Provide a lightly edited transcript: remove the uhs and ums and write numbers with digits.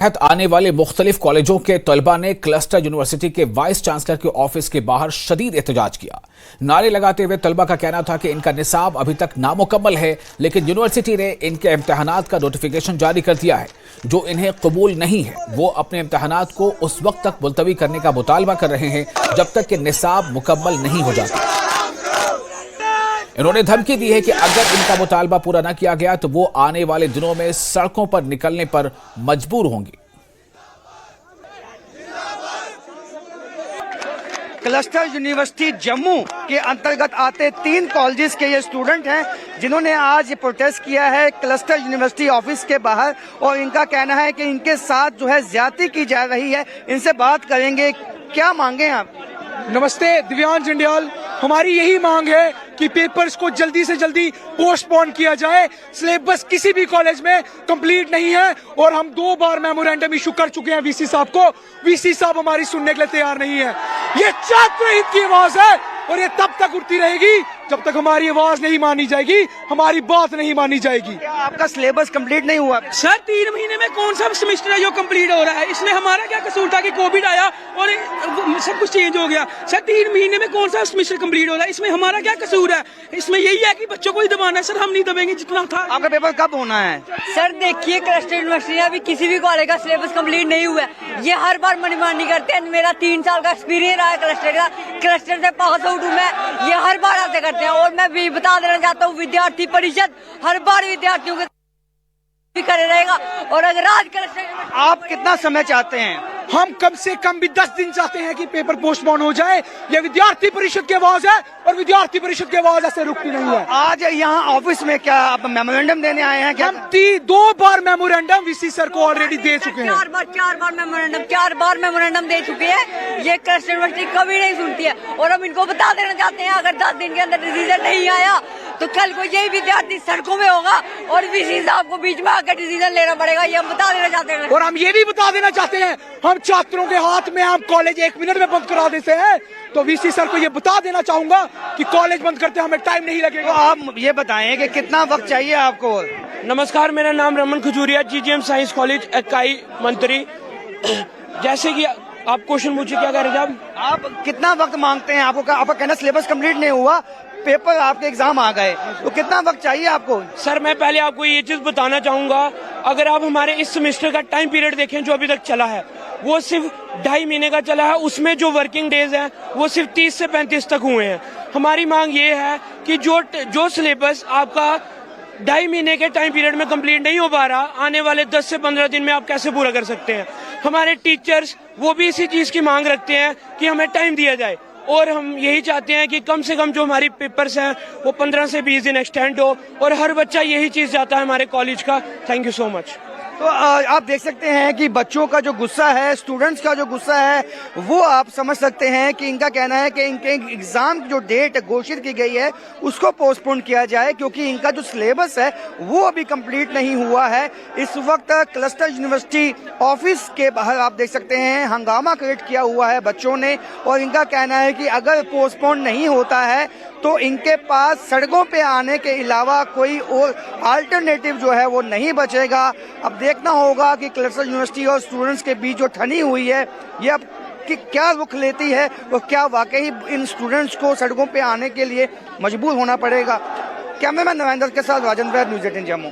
तहत आने वाले मुख्तलिफ कॉलेजों के तलबा ने क्लस्टर यूनिवर्सिटी के वाइस चांसलर के ऑफिस के बाहर शदीद एहतजाज किया। नारे लगाते हुए तलबा का कहना था कि इनका निसाब अभी तक नामुकम्मल है, लेकिन यूनिवर्सिटी ने इनके इम्तहानात का नोटिफिकेशन जारी कर दिया है। जो इन्हें कबूल नहीं है वो अपने इम्तहानात को उस वक्त तक मुलतवी करने का मुतालबा कर रहे हैं जब तक कि निसाब मुकम्मल नहीं हो जाता। इन्होंने धमकी दी है कि अगर इनका मुतालबा पूरा न किया गया तो वो आने वाले दिनों में सड़कों पर निकलने पर मजबूर होंगे। क्लस्टर यूनिवर्सिटी जम्मू के अंतर्गत आते 3 कॉलेजेस के ये स्टूडेंट हैं जिन्होंने आज ये प्रोटेस्ट किया है क्लस्टर यूनिवर्सिटी ऑफिस के बाहर, और इनका कहना है कि इनके साथ जो है ज्यादती की जा रही है। इनसे बात करेंगे, क्या मांगे आप? नमस्ते, दिव्यांश जंडियाल। हमारी यही मांग है कि पेपर्स को जल्दी से जल्दी पोस्टपोन किया जाए। सिलेबस किसी भी कॉलेज में कंप्लीट नहीं है और हम 2 बार मेमोरेंडम इशू कर चुके हैं वीसी साहब को। वीसी साहब हमारी सुनने के लिए तैयार नहीं है। ये छात्र हित की आवाज है और ये तब तक उठती रहेगी जब तक हमारी आवाज नहीं मानी जाएगी, हमारी बात नहीं मानी जाएगी। क्या आपका सिलेबस कंप्लीट नहीं हुआ? सर 3 महीने में कौन सा सेमेस्टर है जो कंप्लीट हो रहा है? इसमें हमारा क्या कसूर था कि कोविड आया और सब कुछ चेंज हो गया? सर 3 महीने में कौन सा सेमेस्टर कंप्लीट हो रहा है? इसमें हमारा क्या कसूर है? इसमें यही है कि बच्चों को ही दबाना है। सर हम नहीं दबेंगे जितना था। आपका पेपर कब होना है? सर देखिए, क्लस्टर यूनिवर्सिटी में अभी किसी भी कॉलेज का सिलेबस कंप्लीट नहीं हुआ है। ये हर बार मनमानी करते हैं। मेरा 3 साल का एक्सपीरियंस रहा है क्लस्टर का। क्लस्टर से पास आउट हूँ मैं। ये हर बार ऐसे करते हैं और मैं भी बता देना चाहता हूँ, विद्यार्थी परिषद हर बार विद्यार्थियों के भी करे रहेगा। और अगर आज क्लस्टर आप कितना समय चाहते हैं? हम कम से कम भी 10 दिन चाहते हैं कि पेपर पोस्टपोन हो जाए। ये विद्यार्थी परिषद की आवाज है और विद्यार्थी परिषद की आवाज ऐसे रुकती नहीं है। आज यहाँ ऑफिस में क्या आप मेमोरेंडम देने आए हैं? क्या हम 2 बार मेमोरेंडम वीसी सर को ऑलरेडी दे चुके हैं। 4 बार मेमोरेंडम दे चुके हैं। ये क्लस्टर यूनिवर्सिटी कभी नहीं सुनती है और हम इनको बता देना चाहते हैं, अगर 10 दिन के अंदर डिसीजन नहीं आया तो कल को यही विद्यार्थी सड़कों में होगा और वीसी साहब को बीच में आकर डिसीजन लेना पड़ेगा। ये हम बता देना चाहते हैं। और हम ये भी बता देना चाहते हैं, हम छात्रों के हाथ में हम कॉलेज 1 मिनट में बंद करा देते हैं। तो वीसी सर को ये बता देना चाहूंगा कि कॉलेज बंद करते हमें टाइम नहीं लगेगा। आप ये बताएं कि कितना वक्त चाहिए आपको? नमस्कार, मेरा नाम Raman Khajuria, GGM science college इकाई मंत्री। जैसे कि आप क्वेश्चन पूछिए, क्या कह रहे थे आप कितना वक्त मांगते हैं? आपका कहना सिलेबस कंप्लीट नहीं हुआ, पेपर आपके एग्जाम आ गए, तो कितना वक्त चाहिए आपको? सर मैं पहले आपको ये चीज बताना चाहूंगा, अगर आप हमारे इस सेमेस्टर का टाइम पीरियड देखें जो अभी तक चला है वो सिर्फ 2.5 महीने का चला है। उसमें जो वर्किंग डेज हैं वो सिर्फ 30 से 35 तक हुए हैं। हमारी मांग ये है कि जो सिलेबस आपका 2.5 महीने के टाइम पीरियड में कंप्लीट नहीं हो पा रहा, आने वाले 10 से 15 दिन में आप कैसे पूरा कर सकते हैं? हमारे टीचर्स वो भी इसी चीज की मांग रखते हैं कि हमें टाइम दिया जाए, और हम यही चाहते हैं कि कम से कम जो हमारी पेपर्स हैं वो 15 से 20 दिन एक्सटेंड हो, और हर बच्चा यही चीज चाहता है हमारे कॉलेज का। Thank you so much. तो आप देख सकते हैं कि बच्चों का जो गुस्सा है, स्टूडेंट्स का जो गुस्सा है, वो आप समझ सकते हैं कि इनका कहना है कि इनके एग्जाम की जो डेट घोषित की गई है उसको पोस्टपोन किया जाए, क्योंकि इनका जो सिलेबस है वो अभी कंप्लीट नहीं हुआ है। इस वक्त क्लस्टर यूनिवर्सिटी ऑफिस के बाहर आप देख सकते हैं हंगामा क्रिएट किया हुआ है बच्चों ने, और इनका कहना है कि अगर पोस्टपोन नहीं होता है तो इनके पास सड़कों पे आने के अलावा कोई और अल्टरनेटिव जो है वो नहीं बचेगा। अब देखना होगा कि क्लस्टर यूनिवर्सिटी और स्टूडेंट्स के बीच जो ठनी हुई है ये अब कि क्या रुख लेती है और क्या वाकई इन स्टूडेंट्स को सड़कों पे आने के लिए मजबूर होना पड़ेगा। कैमरामैन नरेंद्र के साथ राजेंद्र, न्यूज़ 18 जम्मू।